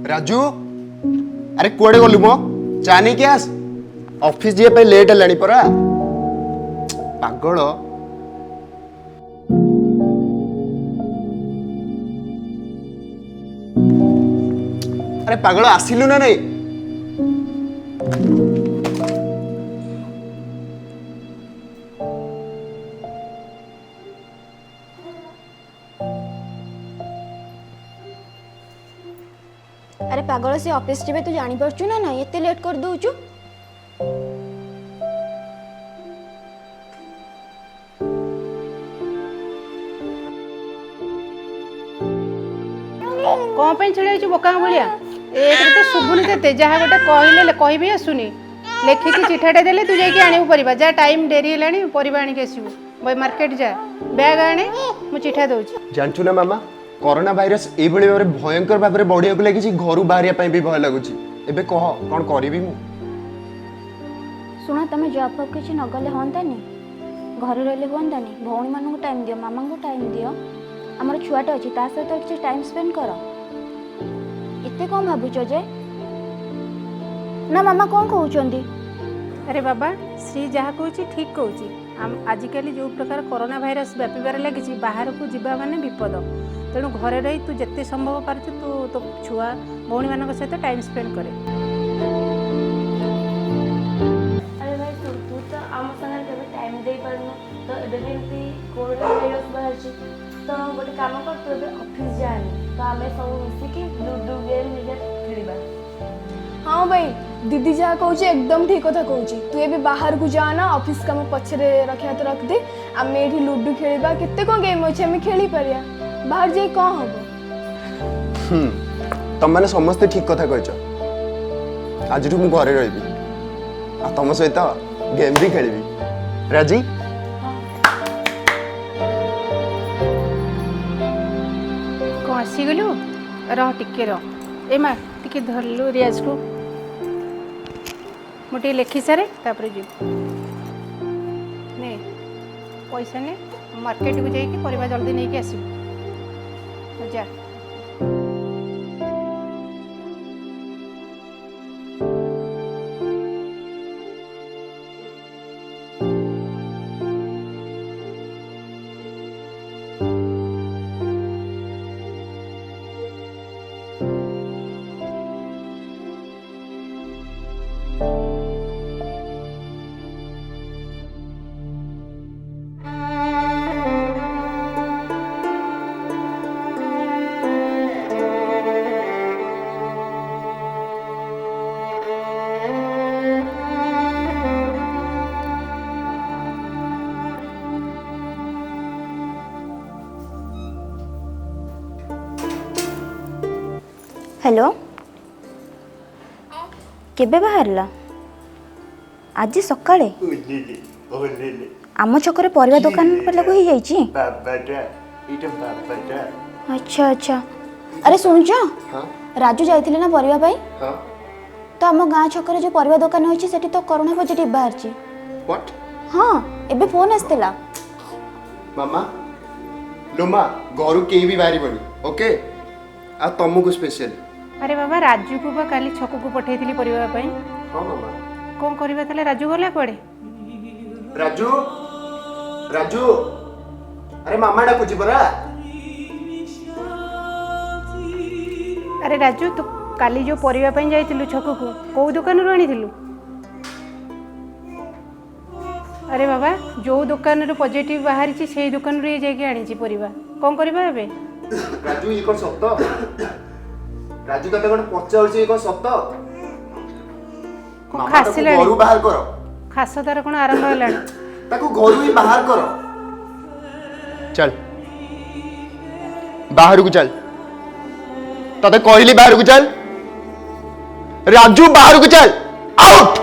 राजू अरे कुआडे गलु मो चा नहीं क्या ऑफिस जे लेट है परा पागल अरे पागल आसिलु ना नहीं अरे पागल से ऑफिस जीवे तू जानी परचु ना एते लेट कर दउचु कौन पे छड़े बोका भाया एक तो शुभुनि ते जहाँ गोटे कहले कह भी आसुनी लेखिकी चिठाटे देले तू जाकि आनिबू परिबा जा टाइम डेरी हेलानी परिबा आनिक आसिबू भाई मार्केट जा बैग आने मु चिठा दउची जानछु ना मामा कोरोना भाइरस ए भली भाबरे भयंकर भाबरे बढ़िया को लागि घर बाहरिया पई भी भय लागुची एबे कह कोन करिवि मु सुना तमे जॉब पर किछ न गले होंतानी घर रहले होंतानी भौणी मानु को टाइम दियो मामा को टाइम दियो हमर छुआटे अछि ता सहित किछ टाइम स्पेंड करो इते कोन भाबुचो जे ना मामा कोन कहउचंदी अरे बाबा श्री जहाँ कहूँ ठीक कहूँ आजिकल जो प्रकार कोरोना भाइरस व्यापार लगी बाहर को जीवा माने विपद तेणु घरे रही तू जिते संभव पार तू तो छुआ भौणी मान सहित टाइम स्पेंड करे अरे भाई तू तो आम संगे केबे टाइम दे परनु तो एबे भी कोरोना भाइरस बाहर तो गोटे काम कर तू एबे ऑफिस जानी तो आमे सब मिसी के लूडो गेम निजे खेलिबा। हाँ भाई दीदी जहाँ कहूँ एकदम ठीक कथा कहूँ तू ये बाहर को जाना ऑफिस काम पछरे रखा तो रख दे आम ये लूडो खेलिबा केते कौन गेम अच्छे आम खेली पारिया बाहर जाई कौन हम तुम मैंने समस्ते ठीक कथा कहछ आज मु घरे रही आ तुम सहित गेम भी खेली राजी कौन आसीगलु रह टिके रह ए माँ टिके धरलु रियाज को मुझे लिखि सारे तापर जी ने पैसा ने मार्केट को जाइए परिवार जल्दी नहीं कि आसू जा हेलो केबे बाहरला आज सकाळे आम छकरे परिवा दुकान पर लगो ही जाईची अच्छा अच्छा अरे सुनछ राजू जाइथिले ना परिवा पाई तो आम गाँ छकरे जो परिवा दुकान होईची सेठी तो कोरोना पॉजिटिव बाहरची व्हाट ହଁ ଏବେ ଫୋନ୍ ଆସିଥିଲା। ମାମା ଲୋମା ଘରୁ କେହି ବି ବାହାରିବନି ଓକେ ଆଉ ତମକୁ ସ୍ପେଶିଆଲ। ଆରେ ବାବା ରାଜୁକୁ ବା କାଲି ଛକକୁ ପଠେଇଥିଲି ପରିବା ପାଇଁ। ହଁ ମାମା। କ'ଣ କରିବା ତାହେଲେ? ରାଜୁ ଗଲା କୁଆଡ଼େ? ରାଜୁ ରାଜୁ ଆରେ ମାମା ଡାକୁଛି ପରା। ଆରେ ରାଜୁ ତୁ କାଲି ଯେଉଁ ପରିବା ପାଇଁ ଯାଇଥିଲୁ ଛକକୁ କେଉଁ ଦୋକାନରୁ ଆଣିଥିଲୁ? ଆରେ ବାବା ଯେଉଁ ଦୋକାନରୁ ପଜିଟିଭ ବାହାରିଛି ସେଇ ଦୋକାନରୁ ଇଏ ଯାଇକି ଆଣିଛି ପରିବା। କ'ଣ କରିବା ଏବେ? ରାଜୁ ଇଏ କ'ଣ ସତ? ରାଜୁ ତତେ କ'ଣ ପଚାରୁଛି ଇଏ କ'ଣ ସତ? କ'ଣ ମାମା ତାକୁ ଖାସିଲାଣି? ଘରୁ ବାହାର କର। ଖାସ ତାର କ'ଣ ଆରମ୍ଭ ହେଲାଣି? ତାକୁ ଘରୁ ହିଁ ବାହାର କର। चल बाहर को चल तते कहली बाहर को चल राजू बाहर को चल आउट।